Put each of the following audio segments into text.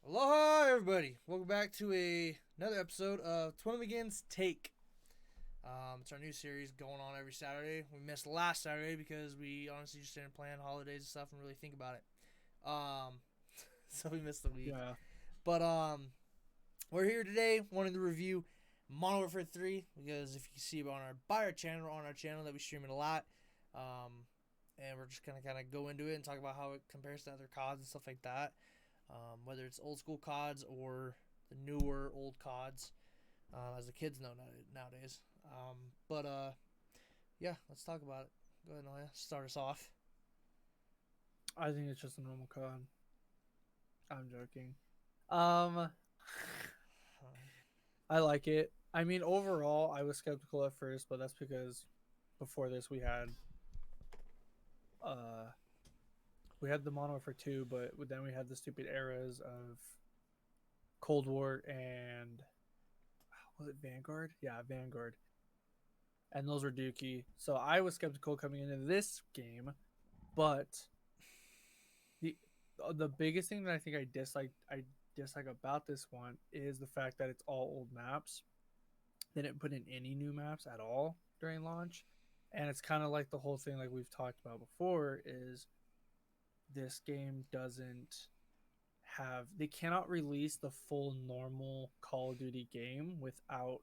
Aloha, everybody! Welcome back to another episode of Twinamagins Take. It's our new series going on every Saturday. We missed last Saturday because we honestly just didn't plan holidays and stuff and really think about it. So we missed the week. Yeah, But we're here today wanting to review Modern Warfare 3 because if you see it on our channel that we stream it a lot. And we're just gonna kind of go into it and talk about how it compares to other CODs and stuff like that. Whether it's old school CODs or the newer old CODs, as the kids know nowadays. But yeah, let's talk about it. Go ahead, Noah. Start us off. I think it's just a normal cod. I'm joking. Um, I like it. I mean, overall, I was skeptical at first, but that's because before this uh we had the mono for two, but then we had the stupid eras of Cold War and was it Vanguard? Yeah, Vanguard, and those were dookie. So I was skeptical coming into this game, but the the biggest thing that I dislike about this one is the fact that it's all old maps. They didn't put in any new maps at all during launch, and it's kind of like the whole thing like we've talked about before is this game doesn't have they cannot release the full normal Call of Duty game without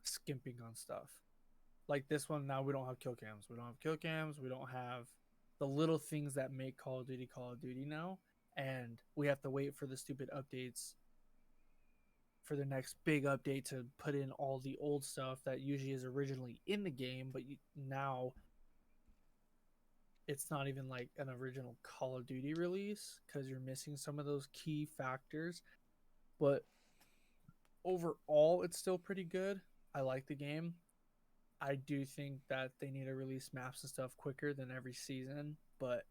skimping on stuff. Like this one now we don't have kill cams. We don't have kill cams. We don't have the little things that make Call of Duty now. And we have to wait for the stupid updates for the next big update to put in all the old stuff that usually is originally in the game, but now it's not even like an original Call of Duty release because you're missing some of those key factors. But overall, it's still pretty good. I like the game. I do think that they need to release maps and stuff quicker than every season, but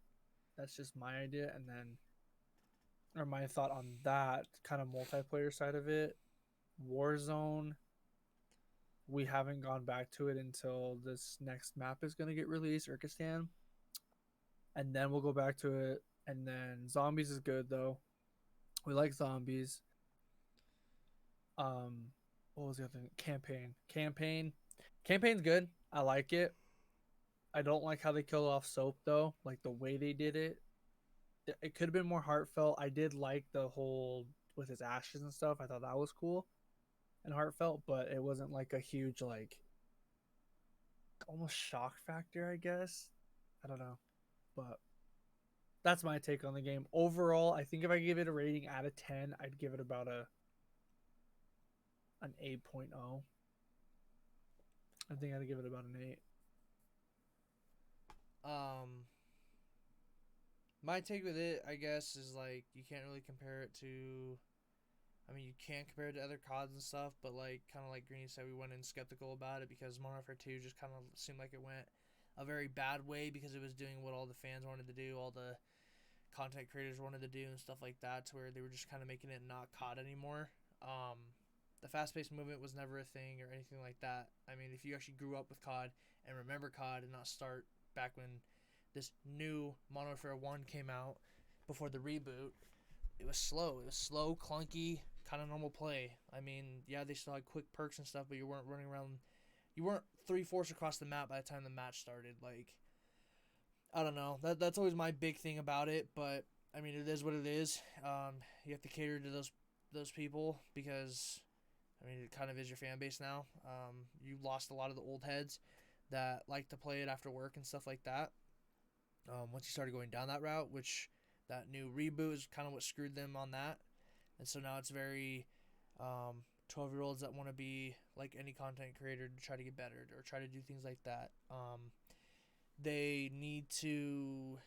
that's just my idea. And then, or my thought on that kind of multiplayer side of it, Warzone. We haven't gone back to it until this next map is going to get released, Urkistan, and then we'll go back to it. And then Zombies is good though. We like Zombies. What was the other thing? Campaign's good. I like it. I don't like how they killed off Soap though. Like the way they did it, it could have been more heartfelt. I did like the whole with his ashes and stuff. I thought that was cool and heartfelt, but it wasn't like a huge like almost shock factor. I guess I don't know, but that's my take on the game. Overall, I think if I give it a rating out of 10, I'd give it about an 8.0. I think I'd give it about an 8. Um, my take with it, I guess, is like you can't really compare it to. I mean, you can compare it to other CODs and stuff, but like kind of like Greeny said, we went in skeptical about it because Modern Warfare 2 just kind of seemed like it went a very bad way because it was doing what all the fans wanted to do, all the content creators wanted to do, and stuff like that, to where they were just kind of making it not COD anymore. The fast paced movement was never a thing or anything like that. I mean, if you actually grew up with COD and remember COD and not start back when this new Modern Warfare 1 came out before the reboot, it was slow. It was slow, clunky, kind of normal play. I mean, yeah, they still had quick perks and stuff, but you weren't running around. You weren't 3/4 across the map by the time the match started. Like, I don't know. That's always my big thing about it. But I mean, it is what it is. You have to cater to those people because I mean, it kind of is your fan base now. You lost a lot of the old heads that like to play it after work and stuff like that. Once you started going down that route, which that new reboot is kind of what screwed them on that. And so now it's very 12-year-olds that want to be like any content creator to try to get better or try to do things like that. They need to.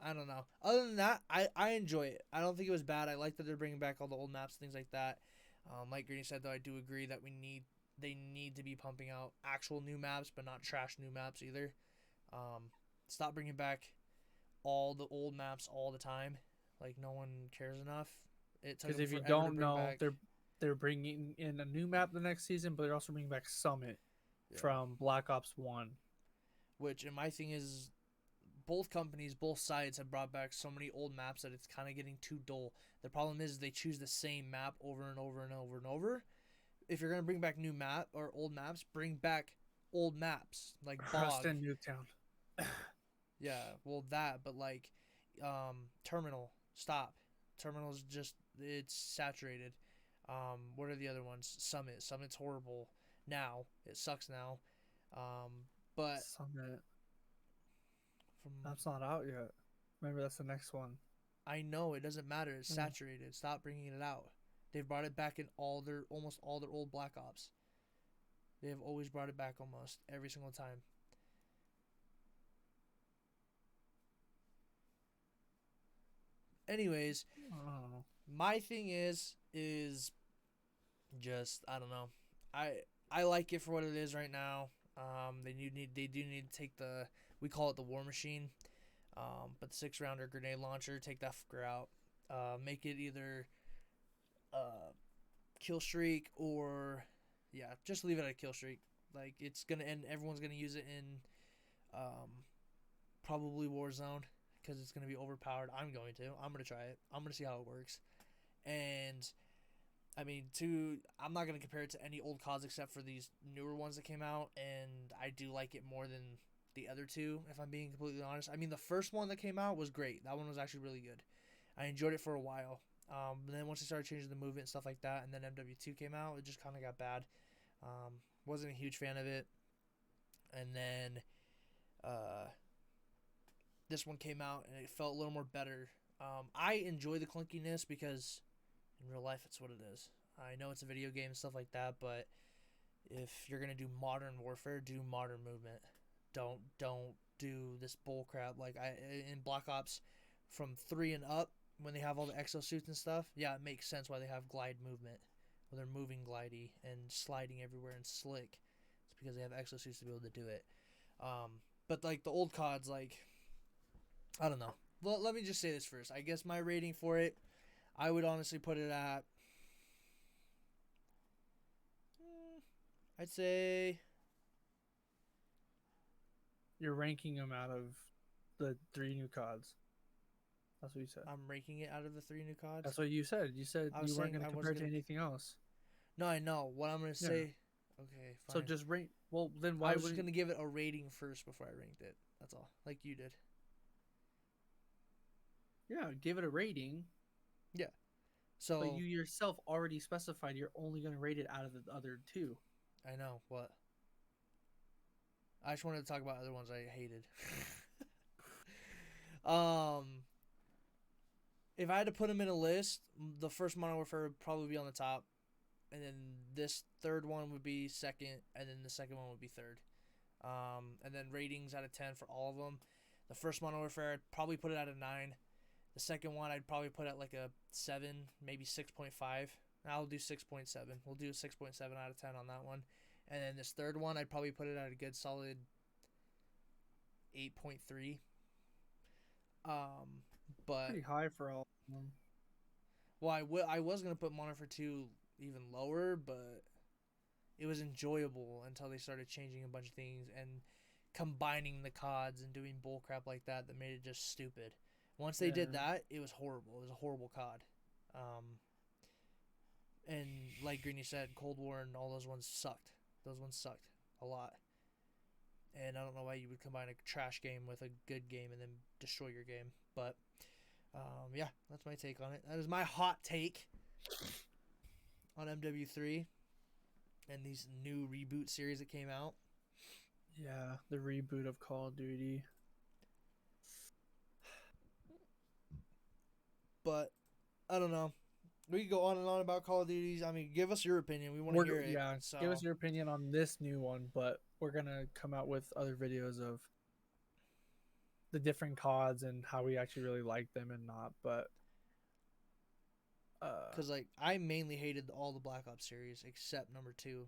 I don't know. Other than that, I enjoy it. I don't think it was bad. I like that they're bringing back all the old maps, things like that. Like Greeny said, though, I do agree that they need to be pumping out actual new maps, but not trash new maps either. Stop bringing back all the old maps all the time. Like no one cares enough. It took Because them if you forever to don't bring know, back. they're bringing in a new map the next season, but they're also bringing back Summit Yeah. from Black Ops 1. Which, and my thing is, both companies, both sides have brought back so many old maps that it's kind of getting too dull. The problem is they choose the same map over and over and over and over. If you're gonna bring back new map or old maps, bring back old maps like Bog. Preston Newtown. Yeah, well that, but like, Terminal, stop. Terminal's just it's saturated. What are the other ones? Summit. Summit's horrible now. It sucks now. Um, but Summit. from That's not out yet. Maybe that's the next one. I know it doesn't matter. It's Mm. saturated. Stop bringing it out. They've brought it back in almost all their old Black Ops. They have always brought it back almost every single time. Anyways, Oh. my thing is just I don't know. I like it for what it is right now. They do need to take the we call it the War Machine, but the 6 rounder grenade launcher, take that fucker out. Make it either kill streak or yeah, just leave it at a kill streak. Like it's gonna end. Everyone's gonna use it in probably Warzone because it's gonna be overpowered. I'm going to. I'm gonna try it. I'm gonna see how it works. And I mean, I'm not gonna compare it to any old CODs except for these newer ones that came out, and I do like it more than the other two. If I'm being completely honest, I mean the first one that came out was great. That one was actually really good. I enjoyed it for a while. But then once they started changing the movement and stuff like that, and then MW2 came out, it just kind of got bad. Wasn't a huge fan of it. And then this one came out, and it felt a little more better. I enjoy the clunkiness because in real life, it's what it is. I know it's a video game and stuff like that, but if you're gonna do modern warfare, do modern movement. Don't do this bull crap like in Black Ops from 3 and up when they have all the exosuits and stuff. Yeah, it makes sense why they have glide movement, where they're moving glidey and sliding everywhere and slick. It's because they have exosuits to be able to do it. But like the old CODs, like I don't know. Well, let me just say this first. I guess my rating for it, I would honestly put it at I'd say You're ranking them out of the 3 new CODs. That's what you said. I'm ranking it out of the 3 new CODs. That's what you said. You said I was you weren't saying going I to compare wasn't it to gonna- anything else. No, I know. What I'm gonna Yeah. say. Okay, fine. So just rank. Well, then I why was would just gonna give it a rating first before I ranked it. That's all, like you did. Yeah, give it a rating. So But you yourself already specified you're only going to rate it out of the other 2. I know what. I just wanted to talk about other ones I hated. If I had to put them in a list, the first Modern Warfare would probably be on the top, and then this third one would be second, and then the second one would be third. And then ratings out of 10 for all of them. The first Modern Warfare, I'd probably put it at a 9. The second one, I'd probably put at like a 7, maybe 6.5. I'll do 6.7. We'll do a 6.7 out of 10 on that one. And then this third one, I'd probably put it at a good solid 8.3. But Pretty high for all of them. well, I was gonna put Modern Warfare 2 even lower, but it was enjoyable until they started changing a bunch of things and combining the CODs and doing bullcrap like that made it just stupid. Once they did Yeah. that, it was horrible. It was a horrible COD. And like Greeny said, Cold War and all those ones sucked. Those ones sucked a lot. And I don't know why you would combine a trash game with a good game and then destroy your game. But yeah, that's my take on it. That is my hot take on MW3 and these new reboot series that came out. Yeah, the reboot of Call of Duty. But I don't know. We could go on and on about Call of Duties. I mean, give us your opinion. We want to hear it. Yeah, So give us your opinion on this new one, but we're gonna come out with other videos of the different CODs and how we actually really like them and not. But because like I mainly hated all the Black Ops series except number 2.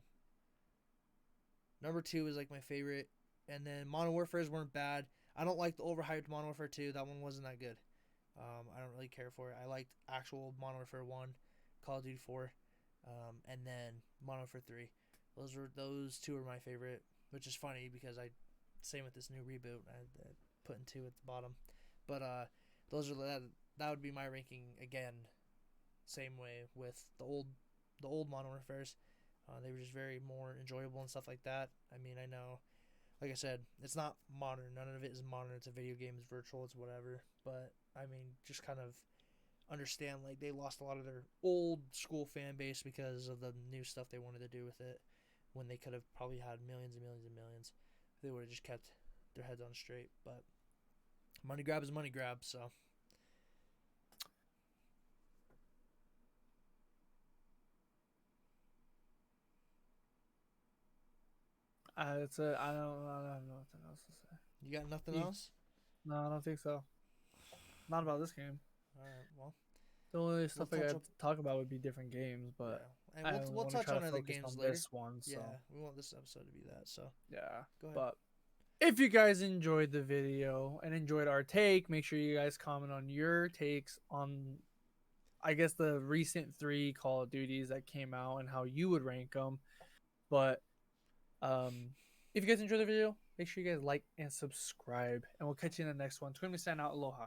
Number 2 is like my favorite, and then Modern Warfare's weren't bad. I don't like the overhyped Modern Warfare 2. That one wasn't that good. I don't really care for it. I liked actual Modern Warfare 1, Call of Duty 4, and then Modern Warfare 3. Those 2 are my favorite, which is funny because same with this new reboot. putting 2 at the bottom. But those are that would be my ranking again. Same way with the old Modern Warfares. They were just very more enjoyable and stuff like that. I mean, I know, like I said, it's not modern. None of it is modern. It's a video game. It's virtual. It's whatever. But I mean, just kind of understand like they lost a lot of their old school fan base because of the new stuff they wanted to do with it. When they could have probably had millions and millions and millions, if they would have just kept their heads on straight. But money grab is money grab. So It's a I don't have nothing else to say. you got nothing You, else? no, I don't think so. Not about this game. All right. Well, The only we'll stuff I touch got up. to talk about would be different games, but Yeah, and I we'll want to touch try to on other focus games on later. this one. Yeah, So we want this episode to be that. So yeah, go ahead. but if you guys enjoyed the video and enjoyed our take, make sure you guys comment on your takes on, I guess, the recent 3 Call of Duties that came out and how you would rank them. But if you guys enjoyed the video, make sure you guys like and subscribe, and we'll catch you in the next one. Twin, we sign out. Aloha.